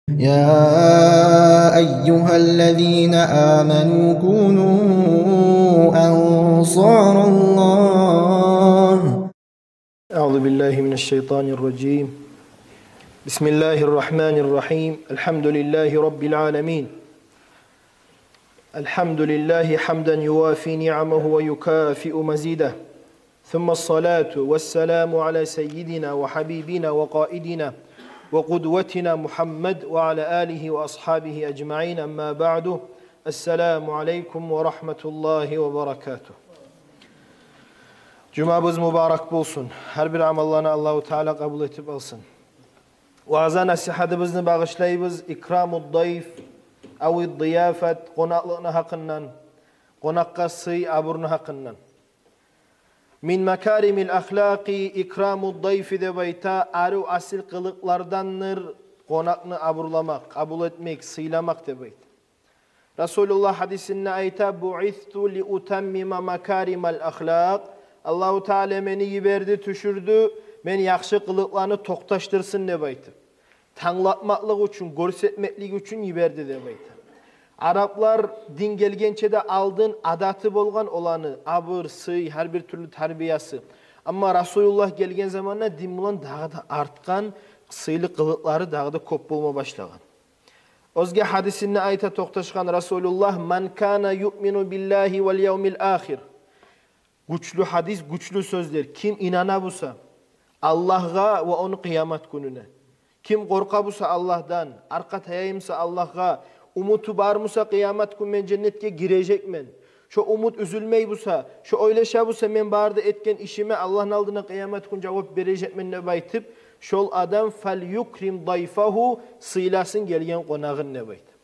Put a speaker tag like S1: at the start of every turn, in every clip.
S1: يا أيها الذين آمنوا كونوا أنصار الله.
S2: أعوذ بالله من الشيطان الرجيم. بسم الله الرحمن الرحيم. الحمد لله رب العالمين. الحمد لله حمدا يوافي نعمه ويكافئ مزيده. ثم الصلاة والسلام على سيدنا وحبيبنا وقائدنا وقدوتنا محمد وعلى آله وأصحابه أجمعين. أما بعد. السلام عليكم ورحمة الله وبركاته. Cumamız mübarek bulsun. Her bir amallarını Allahu Teala kabul etip alsın. Vaaz'a nasihatımızı bağışlayınız. İkramud dayf, avid diyafet, konaklığına hakkından, konakka sıy, aburnu hakkından. Min mekarimil ahlaki ikramud dayfi de bayta, arı asil kılıklardandır, konakını aburlamak, kabul etmek, sıylamak de bayta. Resulullah hadisinde ayta, bu'ithtu li utemmima mekarimel ahlak. Allahu Teala beni yiberdi, düşürdü, men yaxşı kılıklarını toktaştırsın de bayta. Tanlatmaklık için, görsetmeklik için yiberdi de bayta. Araplar din gelgençe de aldın adatı bolgan olanı, abır, sıy, her bir türlü terbiyası. Ama Resulullah gelgen zamanla din bulan daha da artkan, sıylı kılıkları daha da kop bulma başlagan. Özge hadisinde ayta toktaşkan Resulullah, "Man kana yu'minu billahi vel yevmil ahir." Güçlü hadis, güçlü sözler. Kim inana busa Allah'a ve onun kıyamet gününe. Kim korka busa Allah'tan, arka tayayımsa Allah'a, umutu var musa kıyamet günü men cennetke girecek men. Şu umut üzülmey busa, şu öyle şey busa men barda etken işime Allah'ın aldığına kıyamet günü cevap verecek men ne baytıp, şol adam fel yukrim dayfahu, sıylasın gelgen konağın ne baytıp.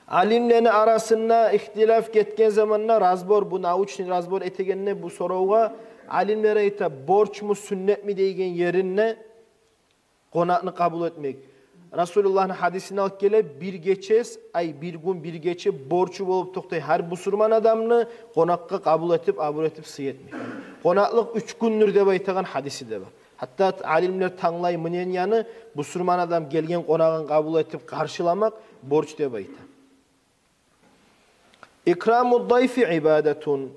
S2: Alimlerin arasında ihtilaf ketken zamanla razbor, bu nauçni razbor etegenine bu soruğa alimlere ita borç mu sünnet mi degen yerine konağını kabul etmek. Resulullah'ın hadisini alıp gele bir geçes, bir gün bir geçe borçu olup toktay her busurman adamını konakka kabul etip abur etip sıy etmek. Konaklık 3 gündür de baytagan hadisi de var. Hatta alimler tanlay mınen yanı busurman adam gelgen konağın kabul etip karşılamak borç de bayta. İkramud dayfi ibadetun.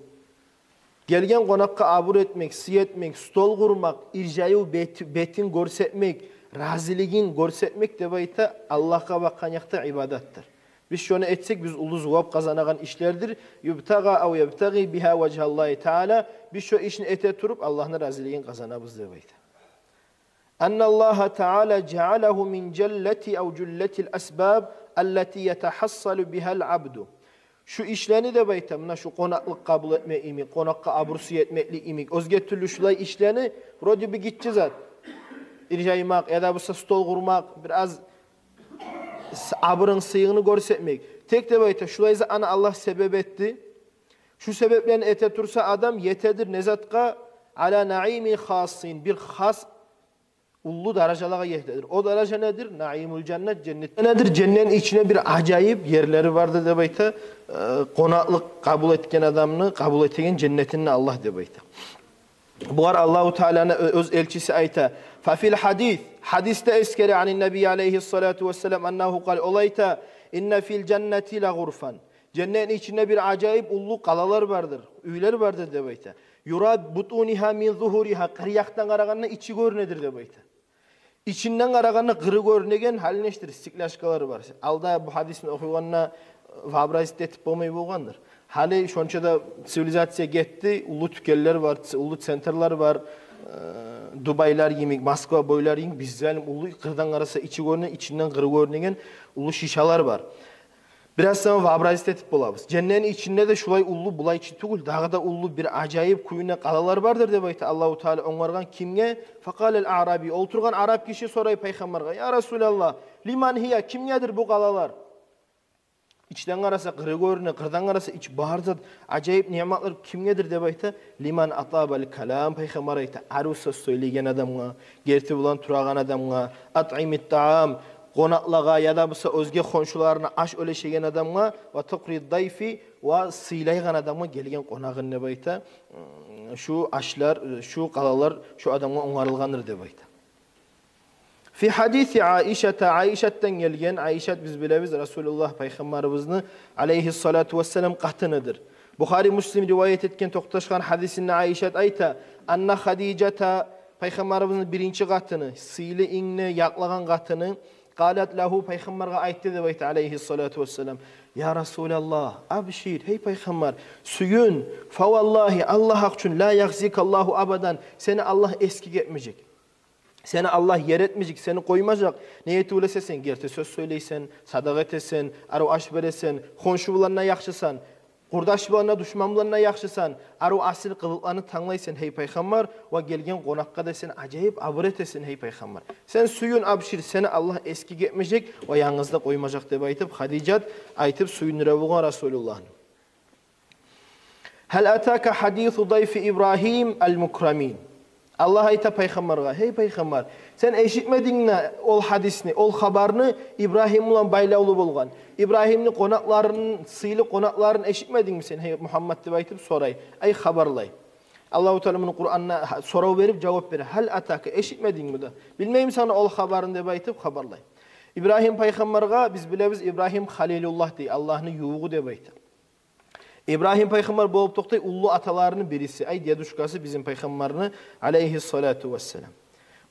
S2: Gelgen konakka abur etmek, sıy etmek, stol kurmak, ircayı betin görsetmek, raziligin görsetmek de bayta Allah'a bakkan yakta ibadettir. Biz şunu etsek biz ulu zuvab kazanagan işlerdir. Yubtaga av yubtagi biha vecehallahi teala. Biz şu işini ete turup Allah'ın raziligin kazanabız de bayta. Annallaha teala cealehu min celleti av cülletil asbab allati yetahassalu bihal abdu. Şu işlerini de baytamına şu konaklık kabul etme imik, konakka abursu etmeklik imik. Özge türlü şulay işlerini rodi bir gideceğiz at. İrcaymak ya da bu stol kurmak, biraz aburun sıyığını görsetmek. Tek de bayta şulayza ana Allah sebep etti. Şu sebeplerini ete tursa adam yetedir nezatka ala naimi khasin. Bir khas ullu derecelara yetedir. O derece nedir? Naimul cennet, cennet. Nedir? Cennetin içine bir acayip yerleri vardı de bayta. Konaklık kabul etken adamını kabul etken cennetini Allah de bayta. Bu var Allahu Teala'nın öz elçisi ayta. Fa fil hadis, hadiste eskeri anin Nebi aleyhissalatu vesselam ennehu kal olayta inne fil cenneti la gurfan. Cennetin içinde bir acayip ullu kalalar vardır. Üyler vardır de bayta. Yurad butuniha min zuhuriha. Kırıyaktan karaganına içi görünedir de bayta. İçinden karaganına kırı görünegen haline iştir. İstiklaşkaları var. Alda bu hadisin okuyuganına vabrazit etip olmayı bulgandır. Hali şonça da sivilizasiya gitti, ulu tükeller var, ulu centerlar var, Dubaylar yemek, Moskva boylar yemek, bizden ulu kırdan arası içi görünen, içinden kırı görünen ulu şişalar var. Biraz sonra vabrazit etip bulabız. Cennetin içinde de şulay ulu bulay içi tügül, daha da ulu bir acayip kuyuna kalalar vardır de bayta Allahu Teala onlardan kimge? Fakalel Arabi, oturgan Arap kişi sorayı peygamberge, ya Resulallah, liman hiya, kimgedir bu kalalar? İçten arası kırı görüne, kırdan arası iç bağırzat, acayip nimetler kimgedir de bayta? Liman atabal kalam peygamber ayta. Arı söz söyleyen adamga, gerti bulan turagan adamga, at'imit ta'am, konaklaga ya da busa özge konşularına aş öleşegen adamga ve tukrid dayfi ve sıylaygan adamga gelgen konağın ne bayta? Şu aşlar, şu kalalar, şu adamga onarılganır de bayta. Fi hadisi Aişe'ten gelgen, Aişet biz bilemiz Resulullah Peygamberimizin aleyhissalatu vesselam qatınıdır. Bukhari Müslim rivayet etken toqtaşkan hadisinde Aişet ayta, anna Hadicata Peygamberimizin birinci qatını, sıylı inne yaklagan qatını, qalat lahu Peygamberge aytdı deb aytdı aleyhissalatu vesselam. Ya Resulallah, abşir, hey Peygamber, suyun, fa vallahi Allah üçün la yahzikallahu abadan, seni Allah eski etmeyecek. Seni Allah yer etmeyecek, seni koymayacak. Niyeti öylese sen gerte söz söyleysen, sadaka etesen, arı aş veresen, konşularına yakşısan, kurdaşlarına, düşmanlarına yakşısan, arı asil kılıklarını tanlaysan hey Peygamber, ve gelgen konakka da sen acayip abur etesin hey Peygamber. Sen suyun abşir, seni Allah eski etmeyecek ve yalnızda koymayacak diye aytıp, Hadicat aytıp suyun revuğun Resulullah'ın. Hel ataka hadithu dayfi İbrahim el-Mukramin. Allah ayta Peygamber'e, hey Peygamber, sen eşitmedin mi ol hadisini, ol habarını İbrahim ulan baylavlı bolgan. İbrahim'in konaklarının, sıylı konaklarını eşitmedin mi sen? Hey Muhammed diye aytıp soray, ay habarlay. Allah-u Teala'nın Kur'an'ına soru verip cevap verir. Hal ataka eşitmedin mi da? Bilmeyim sana ol habarını diye aytıp habarlay. İbrahim Peygamber'e biz bileviz İbrahim Halilullah diye, Allah'ın yuğu diye aytıp. İbrahim Peygamber bolup toqtay ullu atalarının birisi. Ay deduşkası bizim Peygamberini aleyhissalatu vesselam.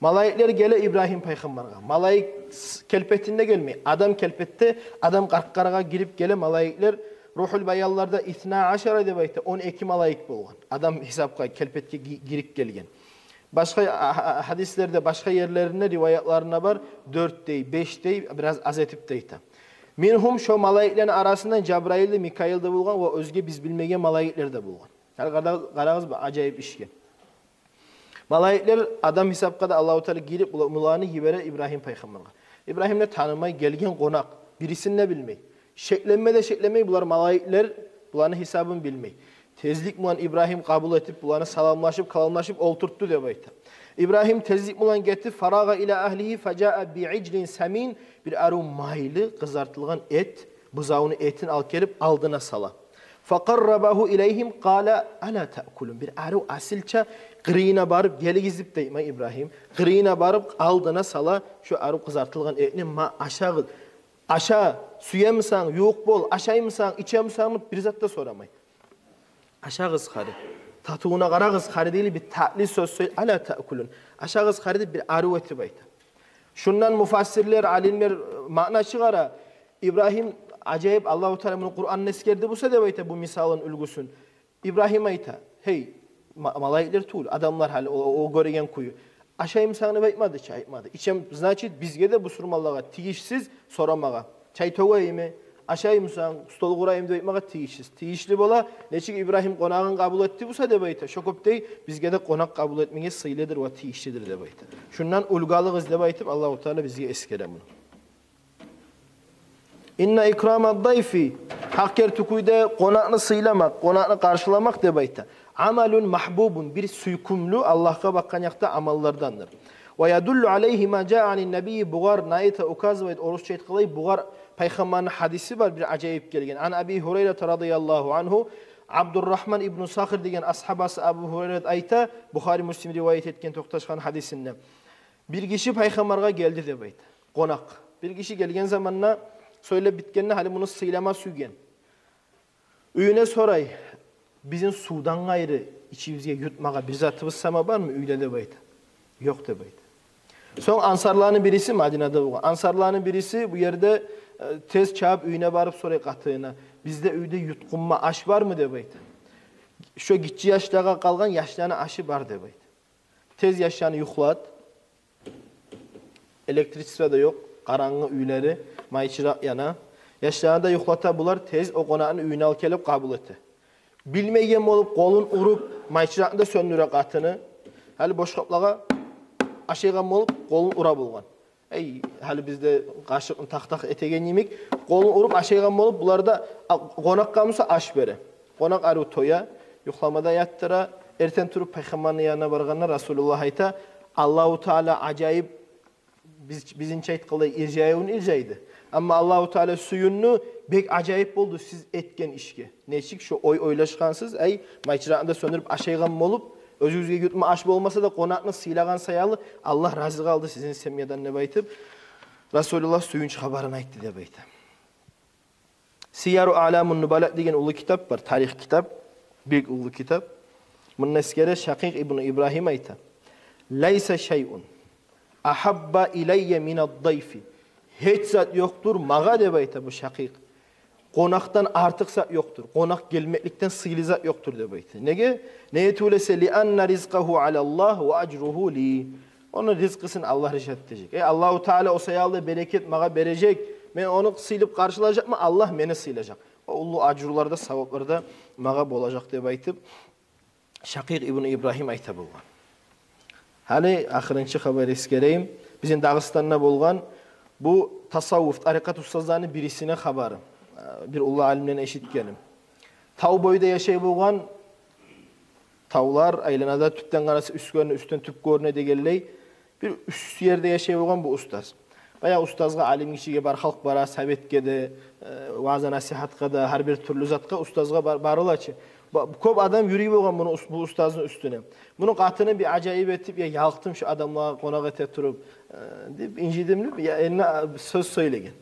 S2: Malaikler gele İbrahim Peygamber'e. Malaik kelpetinde gelmeyi. Adam kelpette, adam qarqarağa girip gele malaikler Ruhul Bayallarda 12 deb aytdı. 12 malaik bolgan. Adam hesapqa kelpetke girip gelgen. Başka hadislerde, başka yerlerinde rivayetlerine var 4 dey, 5 dey, biraz az etip deydi. Minhum şu malaiklerin arasından Cebrail'de, Mikail'de bulgan ve özge biz bilmegen malaikler de bulgan. Qarağız bu acayip işke. Malaikler adam hesapqa da Allah-u Teala girip mulağını yibere İbrahim Peygamber'e. İbrahim'le tanımay gelgen konak. Birisini ne bilmey. Şeklenme de şeklemey bular malaikler bularını hesabını bilmey. Tezlik mulan İbrahim kabul etip bularını salamlaşıp kalamlaşıp olturttu diye bayta. İbrahim tezlik mulan getir faraga ila ahlihi faca'a bi'iclin samin bir aru maylı kızartılgan et buzağını etin al gelip aldına sala. Faqarrabahu ileyhim qala ala ta'kulun bir aru asilça qırına barıp geli gizip deyme İbrahim qırına barıp aldına sala şu aru kızartılgan etini ma aşağı suya mısan yoğuk bol aşağı mısan içe mısan bir zat da soramay. Aşağı kızkarı. Tatuğuna qara kızkarı değil bir tatlı söz söyle. Ala ta'kulun. Aşağı kızkarı bir aru eti bayta. Şundan mufassirler, alimler mana çıkara. İbrahim acayip Allah-u Teala bunu Kur'an'ın eskerdi bu sebebiyle bu misalın ülgüsün. İbrahim ayta. Hey malaikler tuğul. Adamlar hali o göregen kuyu. Aşağı imsanı baytmadı, çay aytmadı. İçem значит bizge de bu surmallaga tiyişsiz soramaga. Çay toğayı mı? Aşağı imsan stol kurayım deymaga tiyişsiz. Tiyişli bola neçik İbrahim konağın kabul etti bu sebebiyle. Şokop dey bizge de konak kabul etmeye sıylıdır ve tiyişlidir de bayta. Şundan ulgalığız de baytıp Allah-u Teala bizi eskere bunu. İnna ikramad dayfi hakker tukuyda konağını sıylamak, konağını karşılamak de bayta. Amalun mahbubun bir suykumlu Allah'a bakkan yakta amallardandır. Ve yadullu aleyhi ma ca'anin nebiyyi buğar naita ukaz ve orusça etkilay buğar Peygamber'in hadisi var bir acayip gelgen. An Abi Hureyre radıyallahu anhu Abdurrahman İbn Sakhir degen ashabası Abu Hureyre ayta Bukhari Müslim rivayet etken toqtaşkan hadisinde. Bir kişi Peygamber'e geldi de bayta. Konak. Bir kişi gelgen zamanla söyle bitkenine hali bunu sıylama sügen. Üyüne soray. Bizim sudan gayrı içimizge yutmağa bir zatımız sama var mı? Öyle de bayta. Yok de bayta. Son ansarlarının birisi Madine'de bu. Ansarlarının birisi bu yerde tez çağıp üyüne barıp soray katığına. Bizde üyde yutkunma aş var mı de bayta. Şu gitçi yaşlığa kalgan yaşlarına aşı var de bayta. Tez yaşlarını yuxlat. Elektrisite de yok. Karanlığı üyleri. Mayçırak yana. Yaşlarını da yuxlata bular tez o konağın üyüne al kelip kabul etti. Bilmeygen olup kolun urup mayçırakını da söndüre katını. Hali boş kaplağa aşıygan olup kolun ura bulgan. Ey hali bizde kaşıkın tak etegen yemek kolun urup aşıygan olup bularda konak kalmışsa aş bere. Konak arı toya yuxlamada yattıra erten turup Peygamber'in yanına barganlar Resulullah ayta Allah-u Teala acayip bizin çayt kılay ircayun ircaydı. Ama Allah-u Teala suyunnu bek acayip oldu siz etken işke. Neçik şu oylaşkansız ay mayçırağında söndürüp aşaygan olup Özünüzge yutma aş bolmasa da konakны sıylagan sayalı Allah razı kaldı sizin semiyadan ne baytıp Resulullah suyunç habarını aytdı dep aytdı. Siyaru A'lamun Nubala degan ulu kitap var, tarih kitap, büyük ulu kitap. Bunun eskere Şakik ibn İbrahim aytdı. Laysa şey'un ahabba ileyye minad-dayfi. Hiç zat yoktur mağa dep aytdı bu Şakik. Konaktan artık zat yoktur. Konak gelmeklikten sıylı zat yoktur dep aytdı. Nege? Neye tulese li anna rizqahu alallah ve acruhu li. Onun rizkısını Allah rişat edecek. Allahu Teala o sayalda bereket mağa verecek. Men onu sıyılıp karşılayacak mı? Allah beni sıyılacak. O ulu acrularda, savaplarda mağa bolacak dep aytıp Şakik ibn İbrahim ayta bolgan. Hani ahırınçı haber eskereyim. Bizim Dağıstan'da bolgan bu tasavvuf, tarikat ustazlarının birisine habarı. Bir ulu alimden eşitkenim. Tau boyda yaşay bolgan tavlar aylanada tüpten qarası üstten tüp görüne degelley. Bir üst yerde yaşay bolgan bu ustaz. Baya ustazga alim kişiге bar halk bara, sovetke de, vaza nasihatka da, her bir türlü zatqa ustazga barılaçı. Köp adam yürüyüp bolgan bu ustazın üstüne. Bunun qatını bir acayip etip ya yalqtım şu adamla qonak ete turup dep incidimli ya eline söz söylegen.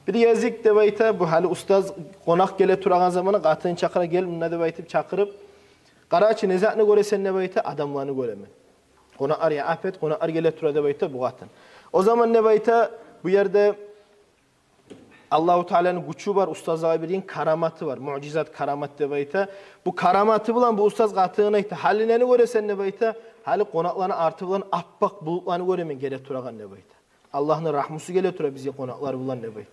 S2: Bir yazık dep ayta bu hali ustaz qonak gele turagan zamana qatını çakıra gel mına dep aytıp çakırıp qaraçı nezatını göresen dep ayta adamlarını göremen. Qonaklar ya afet qonaklar gele tura dep ayta bu qatın. O zaman ne bayta bu yerde Allahu Teala'nın gücü var, ustazlığa bir karamatı var, mucizat karamat de bayta. Bu karamatı bulan bu ustaz qatığına ayta. Halineni göresen ne bayta? Hali konaklarını artı bulan appak bulutlarını göremen gele turagan ne bayta. Allah'ın rahmusu gele tura bize konaklar bulan ne bayta.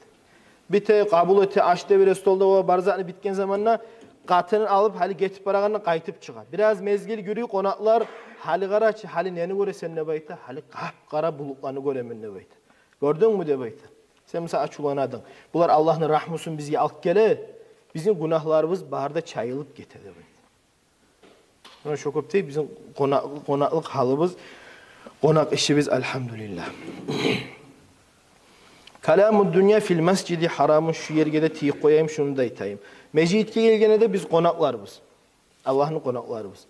S2: Bite kabul ete açta bir stolda o barzatını bitken zamanla qatını alıp hali getip baraganına qaytıp çıkar. Biraz mezgil görüyor konaklar hali qaraçı, hali neni göresen ne bayta? Hali qara bulutlarını göremen ne bayta. Gördün mü de bayta? Sen mesela açulanadın. Bunlar Allah'ın rahmusun bizi alıp gele, bizim günahlarımız baharda çayılıp getedi bayta. Buna çok öp değil, bizim konaklık halımız, konak işimiz elhamdülillah. Kalamu dünya fil mescidi haramın şu yerge de tiyik koyayım şunu da itayım. Mecitke gelgene de biz konaklarımız. Allah'ın konaklarımız.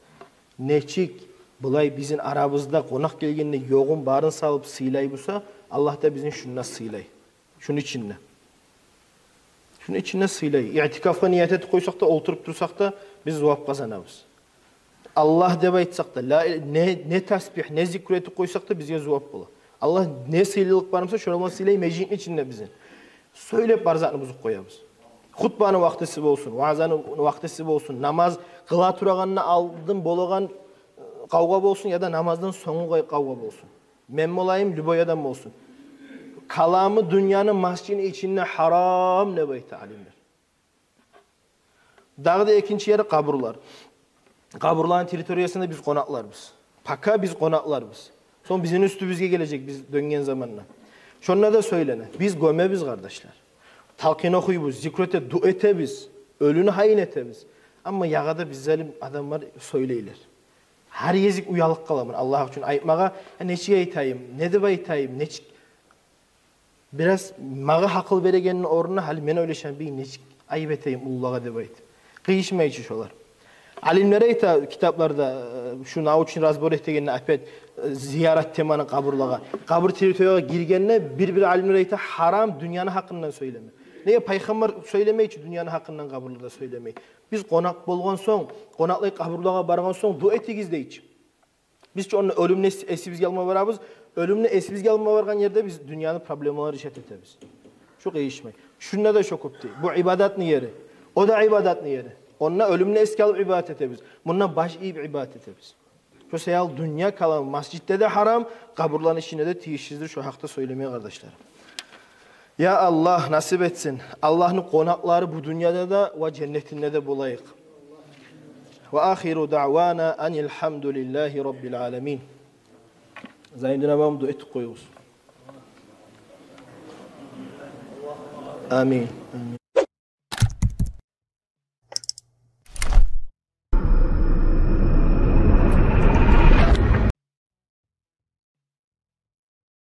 S2: Neçik, bulay bizim aramızda konak gelgende yoğun barın salıp sıylay busa, Allah da bizim şununla sıylay. Şunun içinde. Şunun içinde sıylay. İtikafla niyet et koysak da, oturup dursak da biz zavap kazanamız. Allah deba etsek de, ne tasbih, ne zikreti koysak da bize zavap bula. Allah ne sıylılık varımsa şöyle sıylay mecinin içinde bizim. Söylep barzatımızı koyamız. Hutbanın vaktisi olsun, vaazanın vaktisi olsun, namaz kıla turaganına aldın bolagan kavga olsun ya da namazdan sonu kavga olsun. Men olayım lüboyadan olsun. Kalamı dünyanın masjidinin içinde haram ne bayta alimler. Dağda ikinci yeri kaburlar. Kaburların teritoriyasında biz konaklarız. Paka biz konaklarız. Son bizim üstümüzge gelecek biz döngen zamanla. Şunla da söylene. Biz gömebiz kardeşler. Talqin okuyubuz, zikrete, duetebiz. Ölünü hayin etebiz. Ama yağada biz zalim adamlar söyleyler. Her yezik uyalık kalamın Allah için ayıpmağa. Neçi aytayım, ne de aytayım, neçi. Biraz mağa hakıl beregenin oruna hali men öylešen bir neçi ayıp eteyim Allah'a de bayt. Kıyışmayıcı şolar. Alimlere ayta kitaplarda şu nauçin razbor ettiğine apet ziyaret temanın kaburlağa. Kabur teritoriyaga girgenine bir alimlere ayta haram dünyanın hakkından söyleme. Neye peygamber söylemeyi ki dünyanın hakkından kaburlarda söylemeyi. Biz konak bolgan soň, konaklayıp kaburlağa bargan soň dua etigiz deyç. Biz ki onun ölümüne esibizge alma barabız. Ölümüne esibizge alma bargan yerde biz dünyanın problemleri işet etemiz. Çok değişmeyi. Şunla da çok öptü. Bu ibadatın yeri. O da ibadatın yeri. Onunla ölümüne eski alıp ibadet etebiz. Bununla baş iyi bir ibadet etebiz. Şu seyal dünya kalan mascitte de haram, kaburların işine de tiyişsizdir. Şu hakta söylemeye kardeşlerim. Ya Allah nasip etsin. Allah'ın konakları bu dünyada da ve cennetinde de bulayık. Ve ahiru da'vana enilhamdülillahi rabbil alemin. Zayındına babam dua ettik koyuyoruz. Amin. Amin.